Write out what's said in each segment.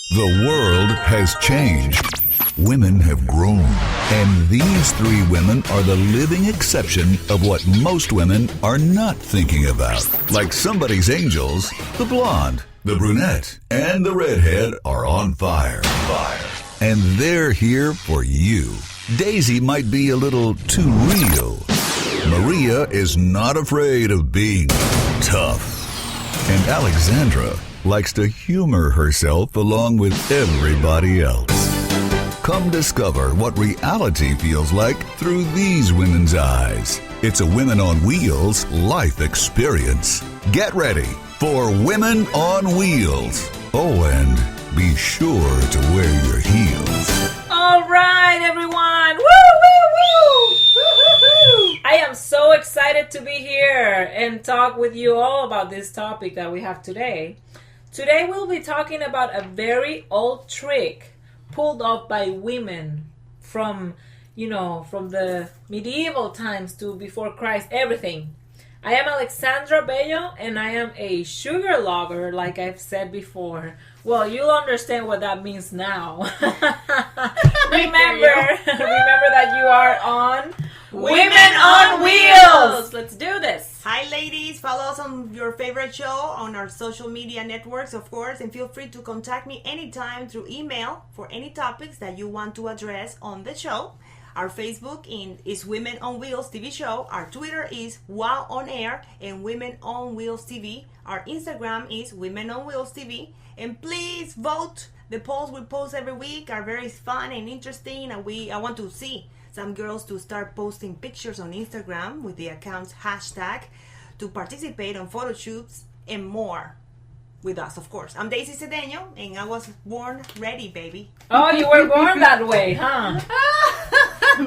The world has changed. Women have grown. And these three women are the living exception of what most women are not thinking about. Like somebody's angels, the blonde, the brunette, and the redhead are on fire. And they're here for you. Daisy might be a little too real. Maria is not afraid of being tough. And Alexandra likes to humor herself along with everybody else. Come discover what reality feels like through these women's eyes. It's a Women on Wheels life experience. Get ready for Women on Wheels. Oh, and be sure to wear your heels. All right, everyone. Woo, woo, woo. Woo-hoo-hoo. I am so excited to be here and talk with you all about this topic that we have today. Today we'll be talking about a very old trick pulled off by women from the medieval times to before Christ, everything. I am Alexandra Bello, and I am a sugar lover, like I've said before. Well, you'll understand what that means now. remember that you are on Women on Wheels. Let's do this. Hi, ladies. Follow us on your favorite show on our social media networks, of course, and feel free to contact me anytime through email for any topics that you want to address on the show. Our Facebook is Women on Wheels TV show. Our Twitter is Wow On Air and Women on Wheels TV. Our Instagram is Women on Wheels TV. And please vote. The polls we post every week are very fun and interesting. And I want to see some girls to start posting pictures on Instagram with the account's hashtag to participate on photo shoots and more with us, of course. I'm Daisy Cedeño, and I was born ready, baby. Oh, you were born that way, huh?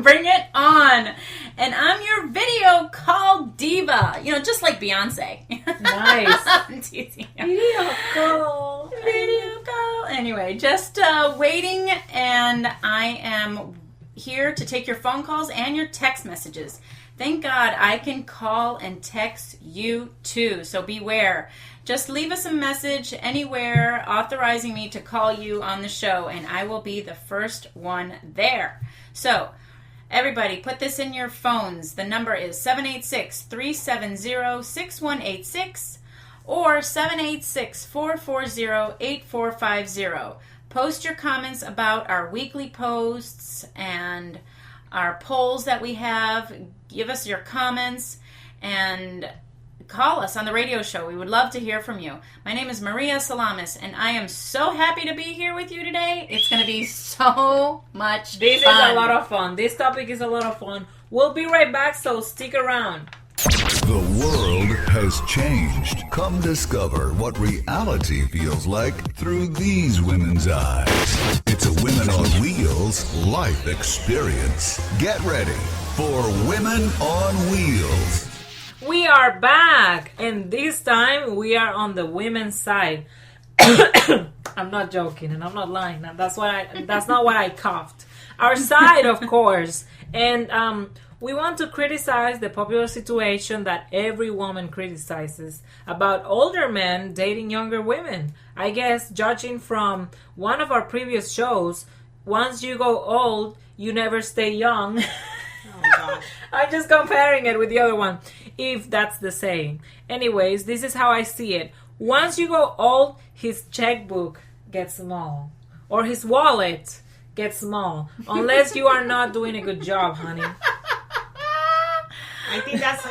Bring it on. And I'm your video call diva. Just like Beyonce. Nice. I'm teasing you. Video call. Anyway, just waiting, and I am here to take your phone calls and your text messages. Thank God I can call and text you too, so beware. Just leave us a message anywhere authorizing me to call you on the show, and I will be the first one there. So, everybody, put this in your phones. The number is 786-370-6186 or 786-440-8450. Post your comments about our weekly posts and our polls that we have. Give us your comments and call us on the radio show. We would love to hear from you. My name is Maria Salamis, and I am so happy to be here with you today. It's going to be so much fun. This is a lot of fun. This topic is a lot of fun. We'll be right back, so stick around. The world has changed. Come discover what reality feels like through these women's eyes. It's a Women on Wheels life experience. Get ready for Women on Wheels. We are back, and this time we are on the women's side. I'm not joking, and I'm not lying. That's not what I coughed. Our side, of course. And we want to criticize the popular situation that every woman criticizes about older men dating younger women. I guess, judging from one of our previous shows, once you go old, you never stay young. Oh, gosh. I'm just comparing it with the other one, if that's the same. Anyways, this is how I see it. Once you go old, his checkbook gets small. Or his wallet gets small. Unless you are not doing a good job, honey. I think that's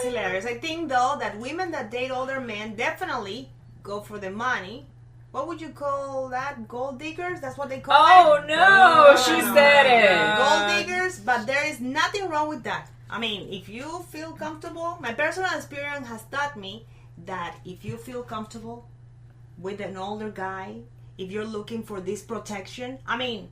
hilarious. I think, though, that women that date older men definitely go for the money. What would you call that? Gold diggers? That's what they call it? Oh, no, she said it. Gold diggers, but there is nothing wrong with that. I mean, if you feel comfortable, my personal experience has taught me that if you feel comfortable with an older guy, if you're looking for this protection, I mean,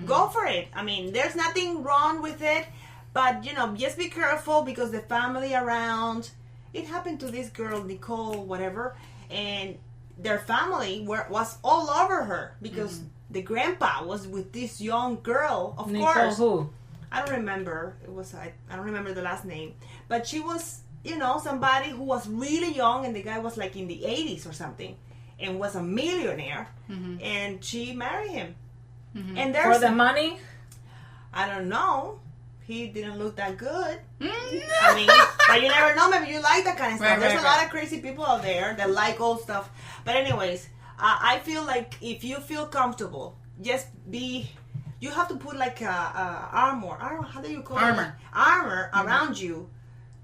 go for it. I mean, there's nothing wrong with it, but, just be careful because the family around, it happened to this girl, Nicole, whatever, and their family was all over her because the grandpa was with this young girl, of Nicole course. Who? I don't remember. I don't remember the last name. But she was, somebody who was really young, and the guy was like in the 80s or something. and was a millionaire, and she married him. And For the money? I don't know. He didn't look that good. I mean, but you never know. Maybe you like that kind of stuff. Right, There's right, a lot of crazy people out there that like old stuff. But anyways, I feel like if you feel comfortable, just be. You have to put like armor. How do you call it? Armor around you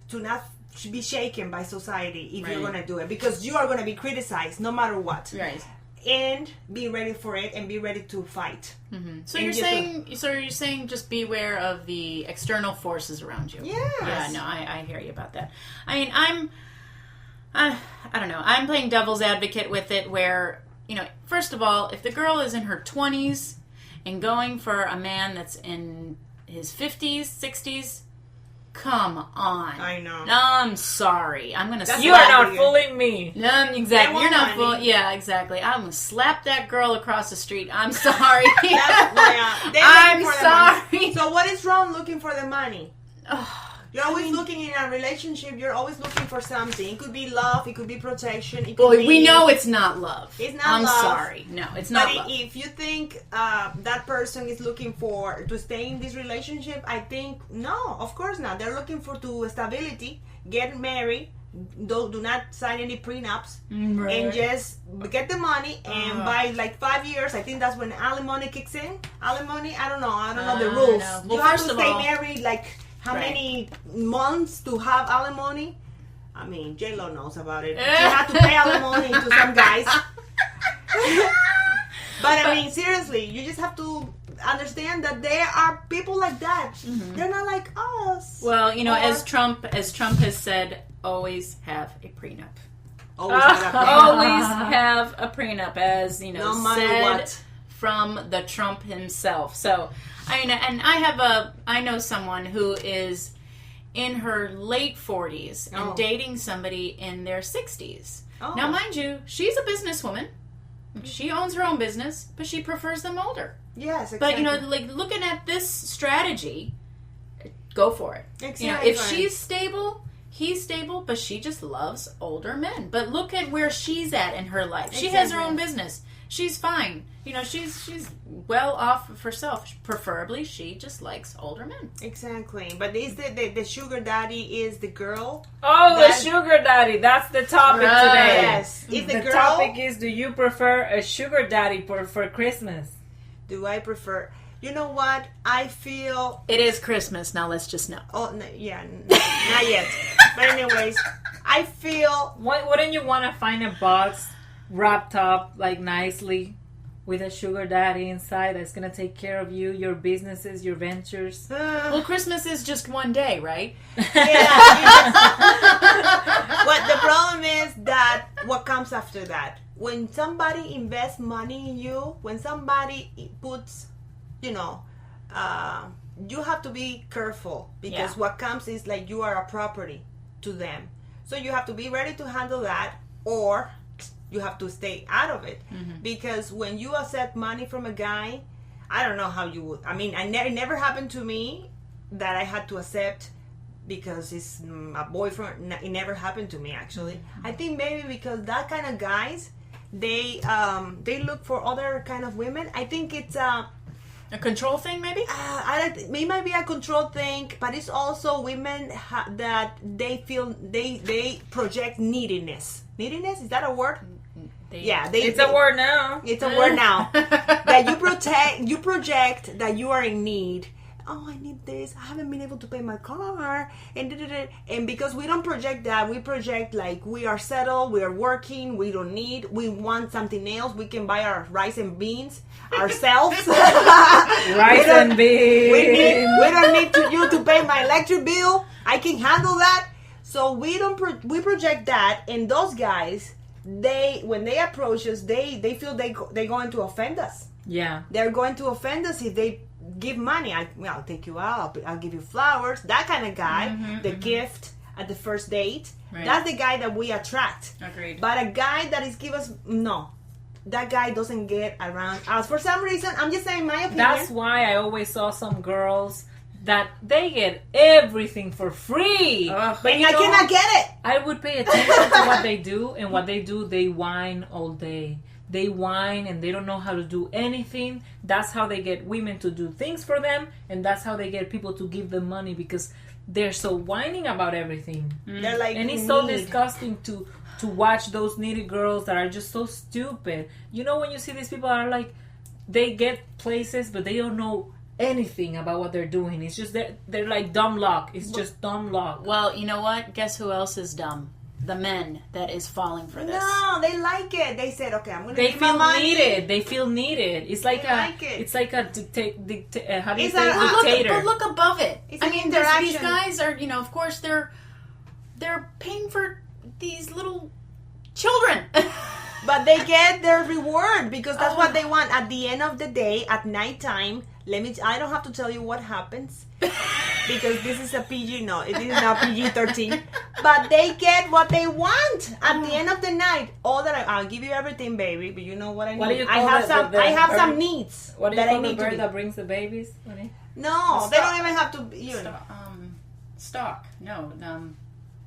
to not be shaken by society if you're gonna do it, because you are gonna be criticized no matter what. Right. And be ready for it, and be ready to fight. So you're saying just beware of the external forces around you. Yes. Yeah, no, I hear you about that. I mean, I don't know. I'm playing devil's advocate with it where, first of all, if the girl is in her 20s and going for a man that's in his 50s, 60s, come on. I know. I'm sorry. I'm going to You are not fooling me. Exactly. You're not fooling. Yeah, exactly. I'm going to slap that girl across the street. I'm sorry. I'm sorry. So what is wrong looking for the money? You're always looking in a relationship. You're always looking for something. It could be love. It could be protection. It could be, we know it's not love. It's not I'm love. sorry. No, it's not But love. if you think that person is looking to stay in this relationship, I think no, of course not. They're looking for stability, get married, do not sign any prenups, and just get the money. And by like 5 years, I think that's when alimony kicks in. Alimony, I don't know the rules. No. Well, you have first to of stay all- married like how many months to have alimony? I mean, J-Lo knows about it. She had to pay alimony to some guys. But I mean, seriously, you just have to understand that there are people like that. They're not like us. Well, as Trump has said, always have a prenup. Always have a prenup. Always have a prenup, as No matter said what. from the Trump himself. So, and I know someone who is in her late 40s and dating somebody in their 60s. Now, mind you, she's a businesswoman. She owns her own business, but she prefers them older. Yes, exactly. But like looking at this strategy, go for it. Exactly. If she's stable, he's stable, but she just loves older men. But look at where she's at in her life. She has her own business. She's fine. She's well off of herself. Preferably, she just likes older men. Exactly. But is the sugar daddy is the girl? The sugar daddy. That's the topic today. Yes. Is the girl? Topic is: do you prefer a sugar daddy for Christmas? Do I prefer? You know what? I feel. It is Christmas now. Let's just know. Oh no, yeah, not yet. But anyways, I feel. Wouldn't you want to find a box wrapped up like nicely with a sugar daddy inside that's gonna take care of you, your businesses, your ventures? Well, Christmas is just one day, right? Yeah. But the problem is that what comes after that. When somebody invests money in you, when somebody puts, you have to be careful, because what comes is like you are a property to them. So you have to be ready to handle that, or you have to stay out of it. Because when you accept money from a guy, I don't know how you would. I mean, it never happened to me that I had to accept because it's a boyfriend. It never happened to me, actually. I think maybe because that kind of guys, they look for other kind of women. I think it's a control thing, maybe. It might be a control thing, but it's also women that they feel they project neediness. Neediness, is that a word? It's a word now. It's a word now. That you project that you are in need. Oh, I need this. I haven't been able to pay my car. And because we don't project that, we project like we are settled, we are working, we don't need, we want something else. We can buy our rice and beans ourselves. Rice and beans. We don't need you to pay my electric bill. I can handle that. So we we project that, and those guys, when they approach us, they feel they're going to offend us. Yeah, they're going to offend us if they give money. I'll take you out. I'll give you flowers. That kind of guy, gift at the first date. Right. That's the guy that we attract. Agreed. But a guy that is give us that guy doesn't get around us for some reason. I'm just saying my opinion. That's why I always saw some girls that they get everything for free. Ugh. But And I cannot get it. I would pay attention to what they do, and what they do, they whine all day. They whine and they don't know how to do anything. That's how they get women to do things for them, and that's how they get people to give them money, because they're so whining about everything. They're like, And it's "We so need." disgusting to watch those needy girls that are just so stupid. You know, when you see these people are like, they get places, but they don't know anything about what they're doing. It's just they're like dumb luck. It's just dumb luck. Well, you know what? Guess who else is dumb? The men that is falling for this. No, they like it. They said, okay, I'm going to They give my feel money. needed. They feel needed. It's like They a. like it. It's like a how do you It's say a- dictator? But look above it. It's I an mean, these guys are, of course, they're paying for these little children. But they get their reward because that's what they want. At the end of the day, at nighttime, I don't have to tell you what happens because this is a PG. No, it is not PG-13. But they get what they want at the end of the night. All that I'll give you everything, baby. But you know what I need. What do you I call have it? some. The I have bird? some needs What do you that I call the need to bird be. that brings the babies? What do you- No, they don't even have to. You know. Stock. No.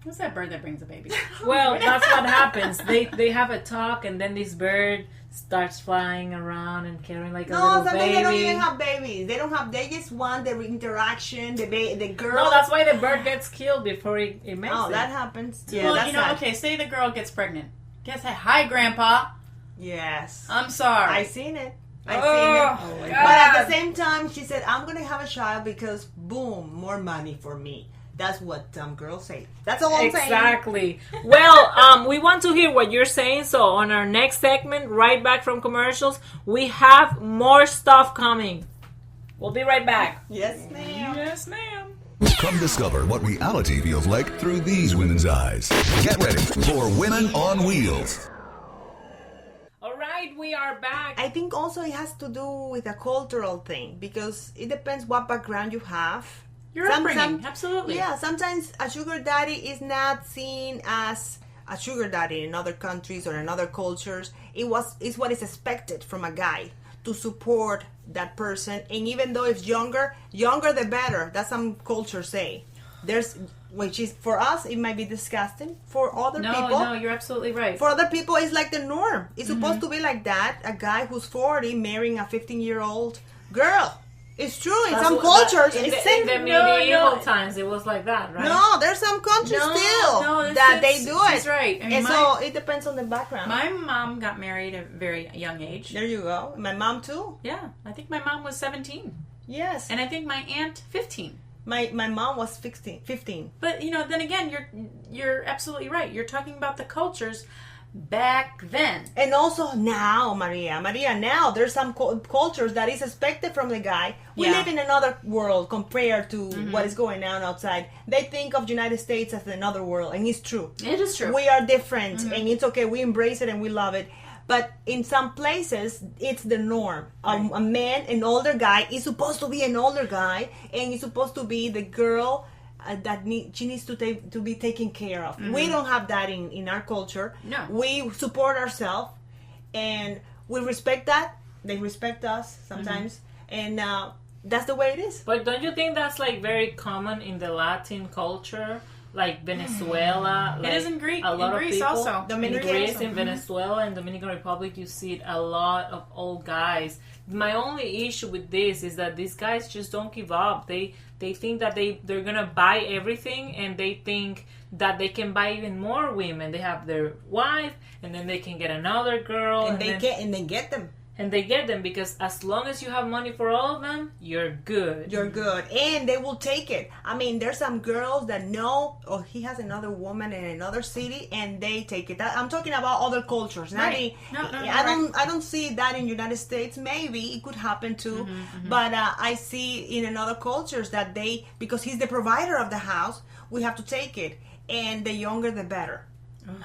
What's that bird that brings a baby? Well, that's what happens. They have a talk, and then this bird starts flying around and carrying like a No, little sometimes baby. they don't even have babies. They don't have. They just want the interaction. The girl. No, that's why the bird gets killed before it makes Oh, it. that happens. Yeah, Well, that's sad. okay, say the girl gets pregnant. Guess that. Hi, Grandpa. Yes. I'm sorry. I seen it. I Oh, seen it. Oh my But at God. the same time, she said, "I'm gonna have a child because, boom, more money for me." That's what girls say. That's all I'm saying. Exactly. Well, we want to hear what you're saying. So on our next segment, right back from commercials, we have more stuff coming. We'll be right back. Yes, ma'am. Yes, ma'am. Come discover what reality feels like through these women's eyes. Get ready for Women on Wheels. All right, we are back. I think also it has to do with a cultural thing because it depends what background you have. Your upbringing, absolutely. Yeah, sometimes a sugar daddy is not seen as a sugar daddy in other countries or in other cultures. It's what is expected from a guy to support that person, and even though it's younger the better. That's some cultures say. Which is for us it might be disgusting. For other people, No, you're absolutely right. for other people it's like the norm. It's supposed to be like that. A guy who's 40 marrying a 15-year-old girl. It's true. In some cultures, in it's the same. medieval times, it was like that, right? No, there's some countries No, still that they do it. She's right. I mean, And so it depends on the background. my mom got married at a very young age. There you go. My mom too. Yeah, I think my mom was 17, Yes. and I think my aunt 15. My mom was 15. But then again, you're absolutely right. You're talking about the cultures back then. And also now, Maria, now there's some cultures that is expected from the guy. We Yeah. live in another world compared to what is going on outside. They think of United States as another world, and it's true. It is true. We are different, and it's okay. We embrace it and we love it. But in some places, it's the norm. A man, an older guy, is supposed to be an older guy, and he's supposed to be the girl she needs to be taken care of. We don't have that in our culture. No. We support ourselves, and we respect that. They respect us sometimes, and that's the way it is. But don't you think that's like very common in the Latin culture? Like Venezuela. It like is in Greek. A lot In of Greece people, also. In Dominican Greece, also. in Venezuela, and Dominican Republic, you see it a lot of old guys. My only issue with this is that these guys just don't give up. They think that they're gonna buy everything, and they think that they can buy even more women. They have their wife, and then they can get another girl, And they then, get them. and they get them because as long as you have money for all of them, you're good. You're good, and they will take it. I mean, there's some girls that know, he has another woman in another city, and they take it. I'm talking about other cultures. Not Right. No, I don't see that in United States. Maybe it could happen too, but I see in another cultures that because he's the provider of the house, we have to take it, and the younger the better.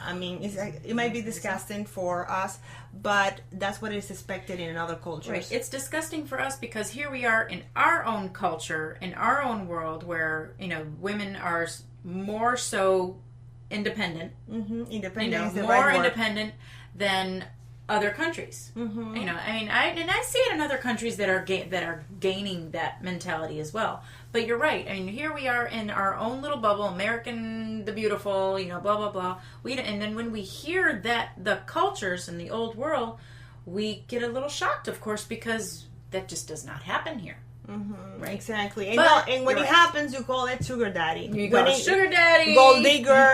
I mean, it might be disgusting for us, but that's what is expected in other cultures. Right. It's disgusting for us because here we are in our own culture, in our own world, where women are more so independent. Independent is the more right word. independent than other countries. Mm-hmm. You know, I mean, I see it in other countries that are gaining that mentality as well. But you're right. I mean, here we are in our own little bubble, American the beautiful, you know, blah blah blah. And then when we hear that the cultures in the old world, we get a little shocked, of course, because that just does not happen here. Mm-hmm. Right. Exactly. And when it happens, you call it sugar daddy. You call it sugar daddy, gold digger.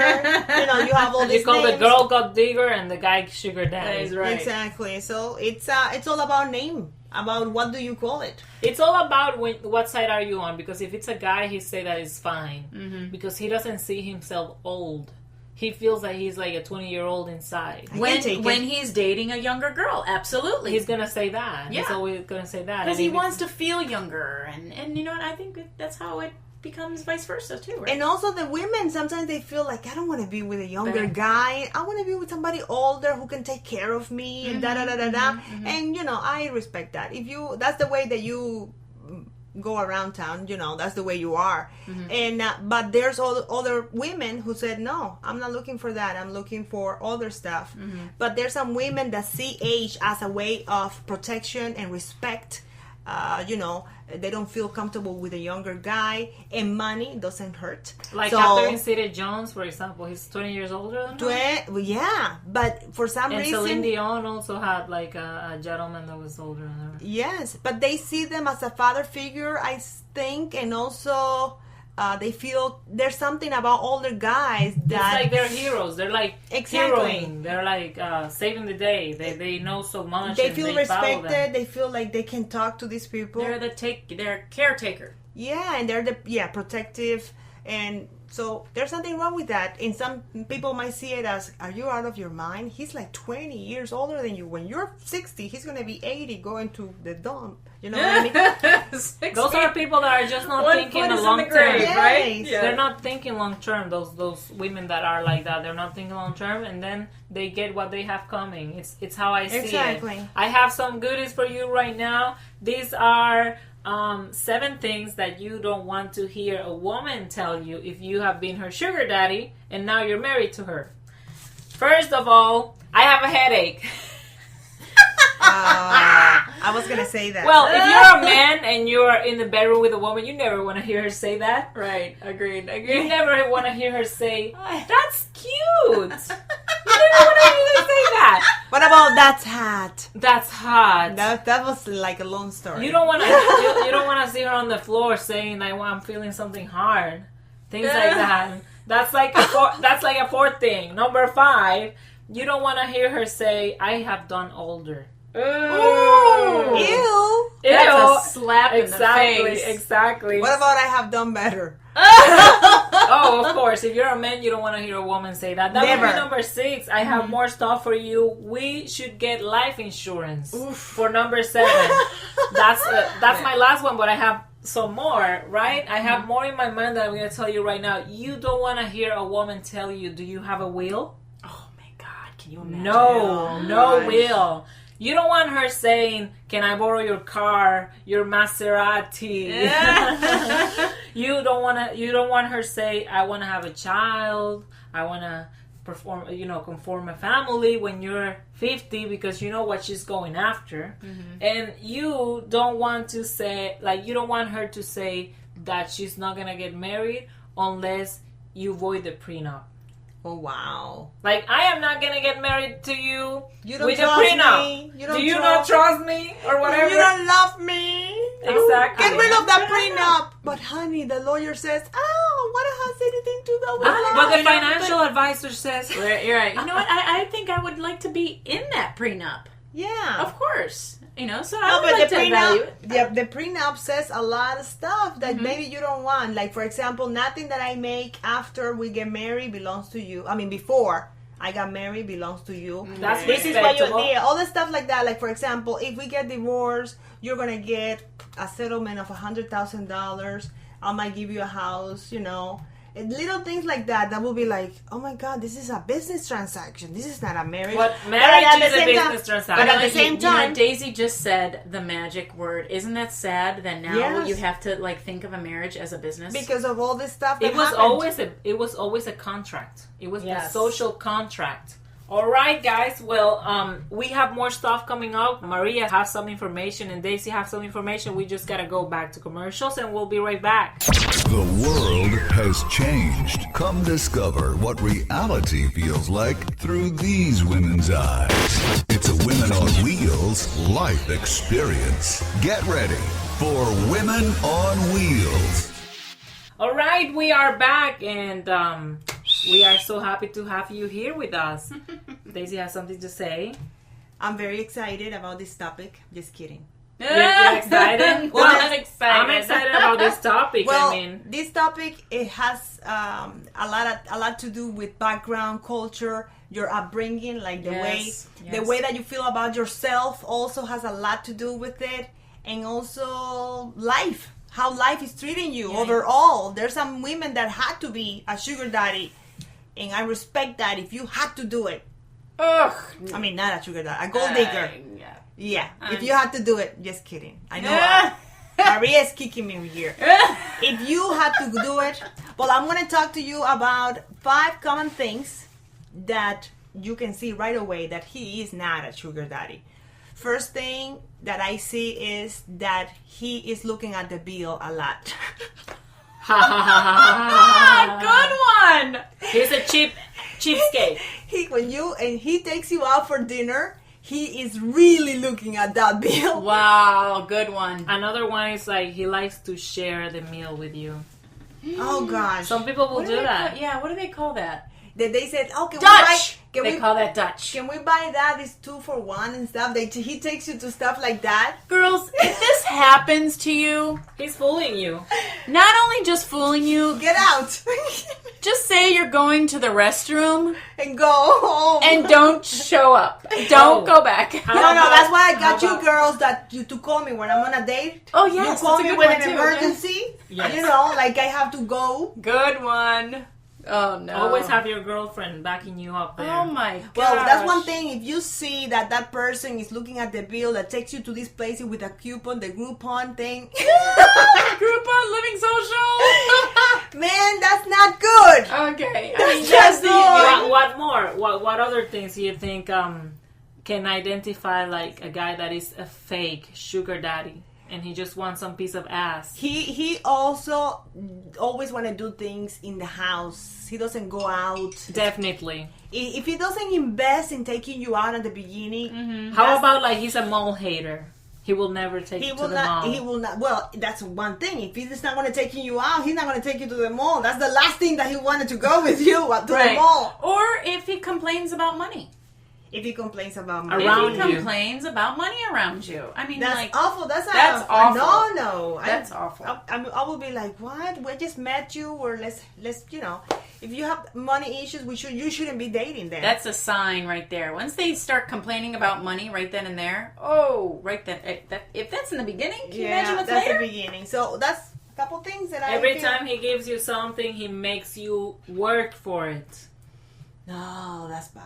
You know, you have all these You call names. the girl gold digger and the guy sugar daddy. That is right. Exactly. So it's all about name. About what do you call it? It's all about what side are you on? Because if it's a guy, he say that is fine because he doesn't see himself old. He feels that he's like a 20-year-old inside. When he's dating a younger girl, absolutely. He's going to say that. Yeah. He's always going to say that. Because he wants to feel younger. And you know what? I think that's how it becomes vice versa, too, right? And also the women, sometimes they feel like, I don't want to be with a younger guy. I want to be with somebody older who can take care of me and da-da-da-da-da. And, you know, I respect that. That's the way that you go around town, you know, that's the way you are. And but there's other women who said, no, I'm not looking for that, I'm looking for other stuff. But there's some women that see age as a way of protection and respect. You know, they don't feel comfortable with a younger guy, and money doesn't hurt. Like Catherine Zeta-Jones, for example, he's 20 years older than her. Yeah, but for some reason... And Celine Dion also had like a gentleman that was older than her. Yes, but they see them as a father figure, I think, and also... they feel there's something about older guys that... It's like they're heroes. They're like exactly. heroing. They're like saving the day. They know so much. They feel respected. They feel like they can talk to these people. They're caretaker. Yeah, and they're protective. And so there's nothing wrong with that. And some people might see it as, are you out of your mind? He's like 20 years older than you. When you're 60, he's going to be 80 going to the dump. You know what I mean? Those are people that are just not thinking the long term, right? Yeah. They're not thinking long term. Those women that are like that, they're not thinking long term, and then they get what they have coming. It's how I see exactly. it. I have some goodies for you right now. These are 7 things that you don't want to hear a woman tell you if you have been her sugar daddy and now you're married to her. First of all, I have a headache. I was gonna say that. Well, if you're a man and you're in the bedroom with a woman, you never want to hear her say that. Right. Agreed. You never want to hear her say, "That's cute." You never want to hear her say that. What about that's hot? That's hot. That was like a long story. You don't want to. You don't want to see her on the floor saying, "I'm feeling something hard." Things like that. That's like a 4th thing. Number 5. You don't want to hear her say, "I have done older." Ooh. Ew. That's a slap in the face. Exactly. What about I have done better? Oh, of course. If you're a man, you don't want to hear a woman say that. That would be number 6. I have more stuff for you. We should get life insurance for number 7. That's my last one, but I have some more, right? I have more in my mind that I'm going to tell you right now. You don't want to hear a woman tell you, "Do you have a will?" Oh my God, can you imagine? No will. You don't want her saying, "Can I borrow your car, your Maserati?" You don't want her say, "I want to have a child. I want to conform a family" when you're 50, because you know what she's going after. And you don't want to say, you don't want her to say that she's not going to get married unless you void the prenup. Oh, wow. Like, I am not going to get married to you with a trust prenup. me. Do you not trust me? Or whatever. You don't love me. Exactly. Get rid of that prenup. But honey, the lawyer says, what has anything to do with that? But the financial advisor says, you're right. You know what? I think I would like to be in that prenup. Yeah. Of course. So I would like to evaluate. The prenup says a lot of stuff that maybe you don't want. Like, for example, nothing that I make after we get married belongs to you. I mean, before I got married belongs to you. That's This is what respectable. all the stuff like that. Like, for example, if we get divorced, you're going to get a settlement of $100,000. I might give you a house, And little things like that will be like, oh my God, this is a business transaction. This is not a marriage. But marriage is a business transaction. But at the same time, Daisy just said the magic word. Isn't that sad that now you have to think of a marriage as a business? Because of all this stuff that it was happened. always a contract. It was a social contract All right, guys. Well, we have more stuff coming up. Maria has some information and Daisy has some information. We just gotta go back to commercials and we'll be right back. The world has changed. Come discover what reality feels like through these women's eyes. It's a Women on Wheels life experience. Get ready for Women on Wheels. All right, we are back and we are so happy to have you here with us. Daisy has something to say. I'm very excited about this topic. Just kidding. You're excited? Well, I'm excited. I'm excited about this topic. Well, I mean, this topic, it has a lot to do with background, culture, your upbringing, like the way that you feel about yourself also has a lot to do with it, and also life, how life is treating you overall. There's some women that had to be a sugar daddy, and I respect that if you had to do it. Ugh. I mean, not a sugar daddy, a gold digger. Yeah, if you had to do it, just kidding. I know Maria is kicking me here. If you had to do it, well, I'm going to talk to you about 5 common things that you can see right away that he is not a sugar daddy. First thing that I see is that he is looking at the bill a lot. Good one. he's a cheapskate. When he takes you out for dinner, he is really looking at that bill. Wow, good one. Another one is like he likes to share the meal with you. Oh gosh. Some people will do that. What do they call that? They said, "Oh, Dutch." They call that Dutch. Can we buy that? It's 2 for 1 and stuff." He takes you to stuff like that. Girls, if this happens to you, He's fooling you. not only just fooling you, Get out just say you're going to the restroom and go home. and don't show up. Don't go back. No, that's why I got you girls to call me when I'm on a date. Oh, yes, you call that's a me good with one, an too, emergency. Yes. You know, like I have to go. Good one. Oh, no. Always have your girlfriend backing you up there. Oh, my God. Well, that's one thing. If you see that person is looking at the bill that takes you to this place with a coupon, the Groupon thing. Groupon Living Social. Man, that's not good. Okay. That's just good. What more? What other things do you think can identify like a guy that is a fake sugar daddy and he just wants some piece of ass? He also always want to do things in the house. He doesn't go out. Definitely. If he doesn't invest in taking you out at the beginning, How about like he's a mall hater? He will never take you to the mall. He will not. Well, that's one thing. If he's not going to take you out, he's not going to take you to the mall. That's the last thing that he wanted to go with you to the mall. Or if he complains about money. If he complains about money. Around If he you. complains about money around you. I mean, That's like, awful. That's awful. No. That's awful. I will be like, what? We just met you, or let's if you have money issues, you shouldn't be dating them. That's a sign right there. Once they start complaining about money right then and there, right then. If that's in the beginning, can you imagine what's that's later? the beginning. So that's a couple things that I Every feel. time he gives you something, he makes you work for it. No, that's bad.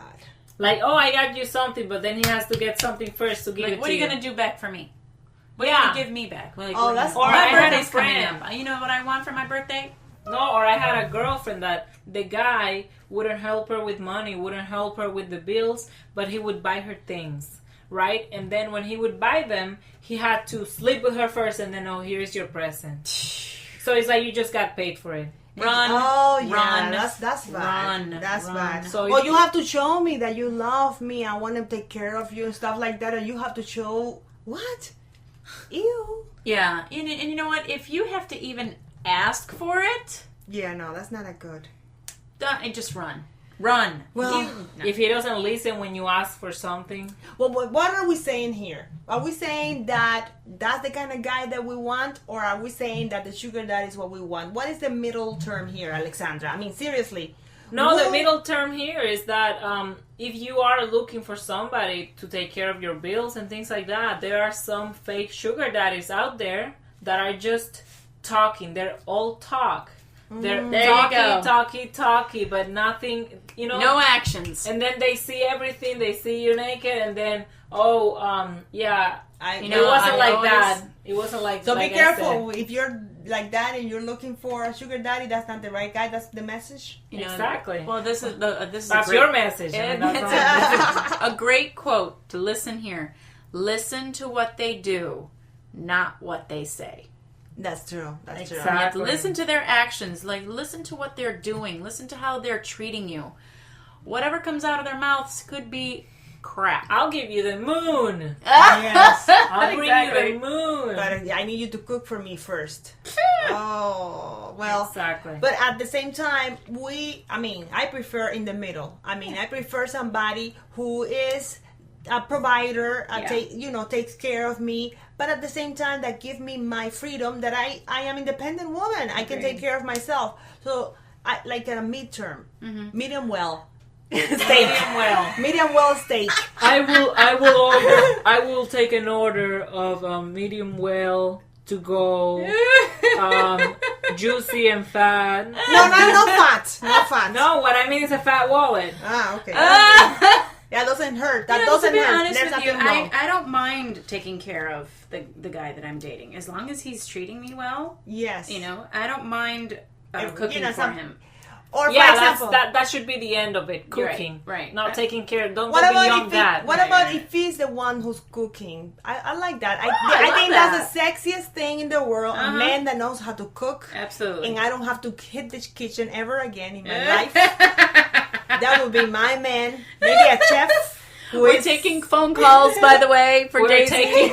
Like, oh, I got you something, but then he has to get something first to give it Like, to what are you you. going to do back for me? What Yeah. are you going to give me back? Like, Oh, that's- Or my I had a birthday's coming friend. up. You know what I want for my birthday? No, or I had a girlfriend that the guy wouldn't help her with money, wouldn't help her with the bills, but he would buy her things, right? And then when he would buy them, he had to sleep with her first and then, oh, here's your present. So it's like you just got paid for it. Run. Oh yeah, run, that's bad. run, That's run. bad. So Well, if you you- have to show me that you love me. I want to take care of you and stuff like that. And you have to show what? Ew. Yeah. And you know what? If you have to even ask for it, Yeah, no, that's not a good. just run. Run. Well, If he doesn't listen when you ask for something, well, what are we saying here? Are we saying that that's the kind of guy that we want, or are we saying that the sugar daddy is what we want? What is the middle term here, Alexandra? I mean, seriously. no, the Who- middle term here is that if you are looking for somebody to take care of your bills and things like that, there are some fake sugar daddies out there that are just talking. They're all talk. They're There you go. talky, but nothing, No actions. And then they see everything. They see you naked, and then, yeah, I, You it know, wasn't I like always- that. It wasn't like. So like be I careful said. if you're like that and you're looking for a sugar daddy, that's not the right guy. That's the message. Exactly. Well, this is that's your message. It's a great quote to listen here. Listen to what they do, not what they say. That's true. That's true. You have to listen to their actions. Like, listen to what they're doing. Listen to how they're treating you. Whatever comes out of their mouths could be crap. I'll give you the moon. Yes. I'll bring you the moon. But I need you to cook for me first. Oh, well. Exactly. But at the same time, I prefer in the middle. I prefer somebody who is a provider, takes care of me, but at the same time that give me my freedom, that I am independent woman. I can take care of myself. So I like at a midterm, medium well. Medium well steak. I will take an order of medium well to go, juicy and fat. No fat. No fat. No, what I mean is a fat wallet. Okay. That doesn't hurt. That doesn't to be hurt. honest There's with you, nothing wrong. I don't mind taking care of the guy that I'm dating, as long as he's treating me well. Yes. I don't mind cooking for him. Or for example, that should be the end of it. Cooking, right? Not taking care. Don't what go about beyond that. What about if he's the one who's cooking? I like that. I think that's the sexiest thing in the world. A man that knows how to cook. Absolutely. And I don't have to hit the kitchen ever again in my life. That would be my man. Maybe a chef. We're taking phone calls, by the way, for Daisy.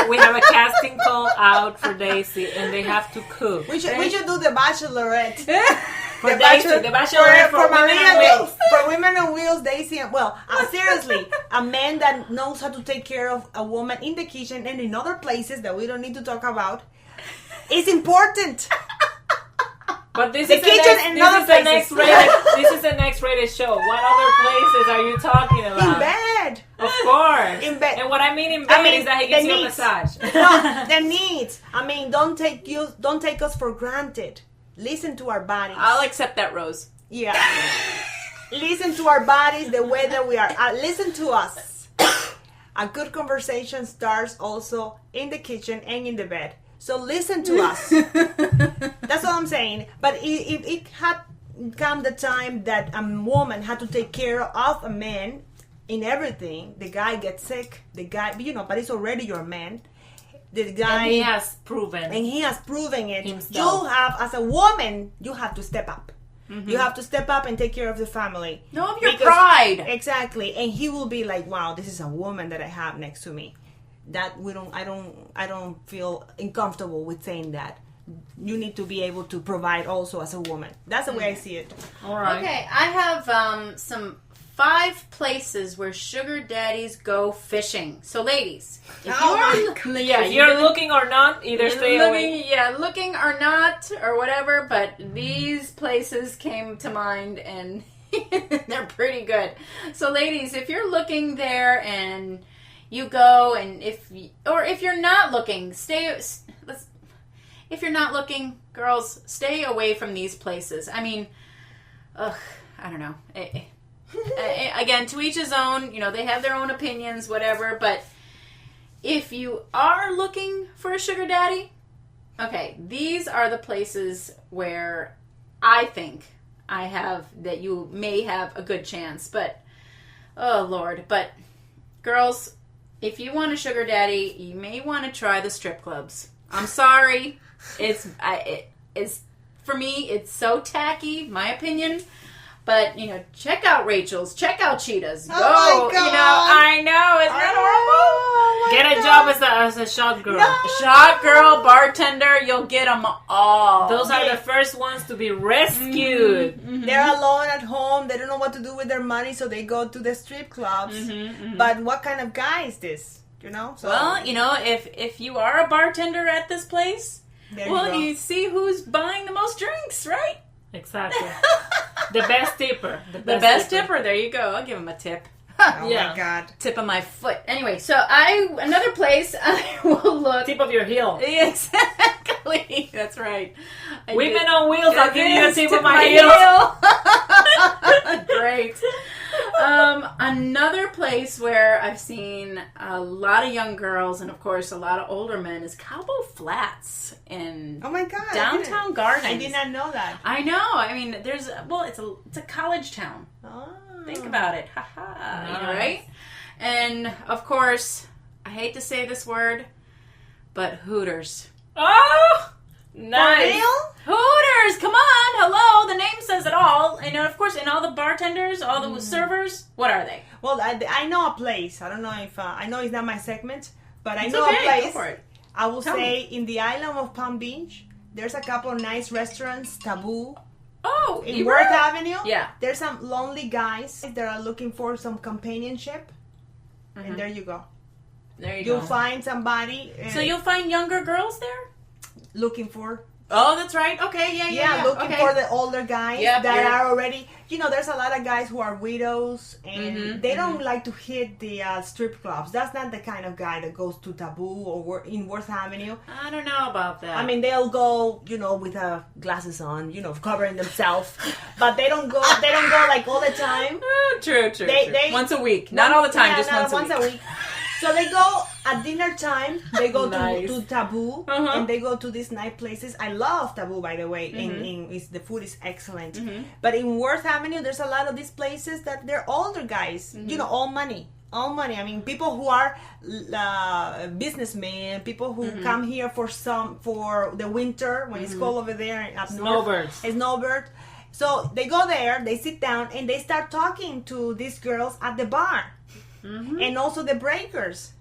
We have a casting call out for Daisy, and they have to cook. We should do the Bachelorette. For Daisy, the Bachelorette for Women on Wheels. For Women on Wheels, Daisy. Seriously, a man that knows how to take care of a woman in the kitchen and in other places that we don't need to talk about is important. But this The is kitchen and other places. This is an X-rated show. What other places are you talking about? In bed. Of course. In bed. And what I mean in bed is that he gives you a needs. massage. No, the needs. Don't take us for granted. Listen to our bodies. I'll accept that, Rose. Yeah. Listen to our bodies the way that we are. Listen to us. A good conversation starts also in the kitchen and in the bed. So listen to us. That's all I'm saying. But if it had come the time that a woman had to take care of a man in everything, the guy gets sick. The guy, but it's already your man. The guy, and he has proven it himself. You have, as a woman, you have to step up. You have to step up and take care of the family. No, of your pride. Exactly. And he will be like, wow, this is a woman that I have next to me. That I don't feel uncomfortable with saying that. You need to be able to provide also as a woman. That's the way I see it. All right. Okay, I have some 5 places where sugar daddies go fishing. So, ladies, if you're looking or not, either stay away. Yeah, looking or not, or whatever. But these places came to mind, and they're pretty good. So, ladies, if you're looking there and you go, and if you're not looking, if you're not looking, girls, stay away from these places. I mean, I don't know. Again, to each his own. They have their own opinions, whatever. But if you are looking for a sugar daddy, okay, these are the places where I think that you may have a good chance. But, oh Lord, but girls, if you want a sugar daddy, you may want to try the strip clubs. I'm sorry. It's for me, it's so tacky, my opinion. But, check out Rachel's, check out Cheetah's. Go. Oh my God. I know. Isn't that horrible? Get a job as a shot girl. No. Shot girl, bartender, you'll get them all. Those are the first ones to be rescued. Mm-hmm. They're alone at home. They don't know what to do with their money, so they go to the strip clubs. But what kind of guy is this? So, well, if you are a bartender at this place, you see who's buying the most drinks, right? Exactly. The best tipper. The best tipper. There you go. I'll give him a tip. Oh my God. Tip of my foot. Anyway, so another place I will look. Tip of your heel. Exactly. That's right. On Wheels, I'll give you a tip of my heel. Great. Another place where I've seen a lot of young girls and, of course, a lot of older men is Cabo Flats in Oh my God! downtown Gardens. I did not know that. I know. I mean, it's a college town. Oh. Think about it. Ha ha. Nice. Right? And, of course, I hate to say this word, but Hooters. Oh, For nice. real? Hooters! Come on! Hello! The name says it all. And, of course, and all the bartenders, all the servers, what are they? Well, I know a place. I don't know if I know it's not my segment, but I It's know okay. a place. Go for it. I will Tell say in the island of Palm Beach, there's a couple of nice restaurants. Taboo Oh, in you Worth were? Avenue. Yeah. There's some lonely guys that are looking for some companionship, and there you go. There you You'll go. find somebody. So you'll find younger girls there? looking for. Oh, that's right. Okay, yeah. Looking okay. for the older guys Yep, that you're- are already, there's a lot of guys who are widows and Mhm, they don't like to hit the strip clubs. That's not the kind of guy that goes to Taboo or in Worth Avenue. I don't know about that. I mean, they'll go, with glasses on, covering themselves, but they don't go like all the time. True. They- once a week. Not all the time, Yeah, just not once a week. So they go at dinner time. They go Nice. to Taboo Uh-huh. and they go to these nice places. I love Taboo, by the way. The food is excellent. But in Worth Avenue, there's a lot of these places that they're older guys. All money. All money. I mean, people who are businessmen, people who come here for the winter when it's cold over there up north. Snowbirds. Snowbird. So they go there, they sit down, and they start talking to these girls at the bar. And also the breakers.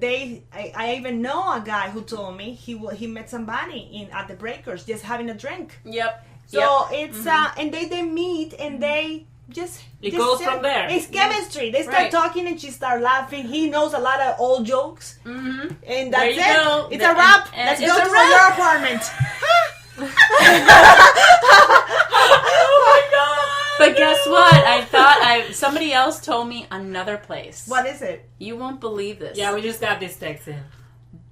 I even know a guy who told me he met somebody at the breakers just having a drink. Yep. So it's and they meet and they just It goes from there. It's chemistry. They start Right. talking and she start laughing. He knows a lot of old jokes. And There that's you it. go. It's a wrap. And Let's it's go a to wrap. your apartment. But guess what? I thought somebody else told me another place. What is it? You won't believe this. Yeah, we just got this text in.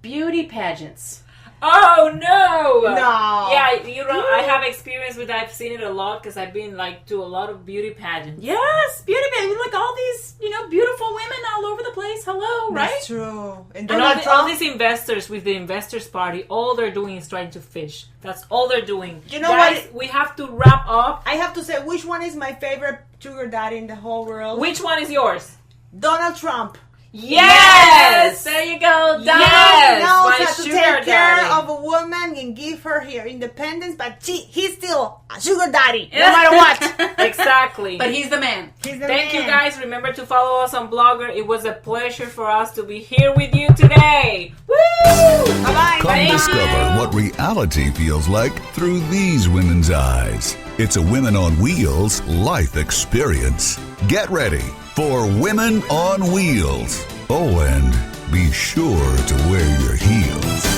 Beauty pageants. Oh no! No. Yeah, I have experience with that. I've seen it a lot because I've been to a lot of beauty pageants. Yes, beauty pageants. Like all these, beautiful women all over the place. Hello, right? That's true. And And all, Donald all Trump. these investors with the investors party, all they're doing is trying to fish. That's all they're doing. You know Guys, what? we have to wrap up. I have to say, which one is my favorite sugar daddy in the whole world? Which one is yours? Donald Trump. Yes! There you go. Yes! He knows my how to sugar take care daddy. of a woman and give her her independence, but he's still a sugar daddy, no matter what. Exactly. But he's the man. He's the Thank you man. guys. Remember to follow us on Blogger. It was a pleasure for us to be here with you today. Woo! Bye-bye. Come Thank discover you. what reality feels like through these women's eyes. It's a Women on Wheels life experience. Get ready for Women on Wheels. Oh, and be sure to wear your heels.